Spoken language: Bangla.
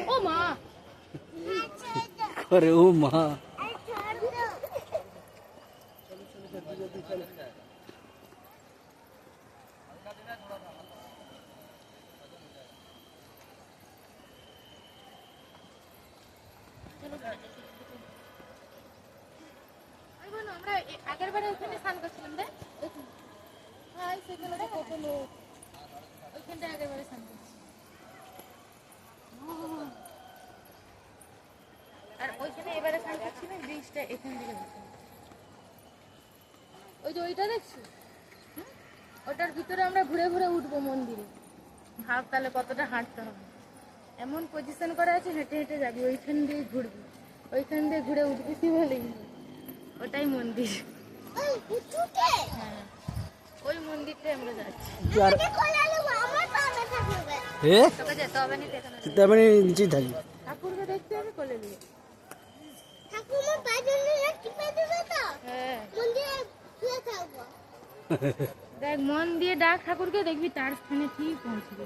ও মা করে ও মা আমরা আগের বারে ওখানে স্নান করছিলাম রে হ্যাঁ সেখানে তো কত লোক ওইখানটা আগের বারে স্নান করছি আর ওইখানে এবারে স্নান করছিলাম ব্রিজটা এখান থেকে ওই যে ওইটা দেখছি ওটার ভিতরে আমরা ঘুরে ঘুরে উঠবো মন্দিরে ভাব তাহলে কতটা হাঁটতে হবে এমন পজিশন করা আছে হেঁটে হেঁটে যাবি ওইখান দিয়ে ঘুরবি ওইখান দিয়ে ঘুরে উঠবি কি বলি ওটাই মন্দির হ্যাঁ ওই মন্দিরটাই আমরা যাচ্ছি তোকে যেতে হবে না তারপরে নিচেই থাকি ঠাকুরকে দেখতে হবে কোলে নিয়ে দেখ মন দিয়ে ডাক ঠাকুরকে দেখবি তার স্থানে ঠিক পৌঁছবে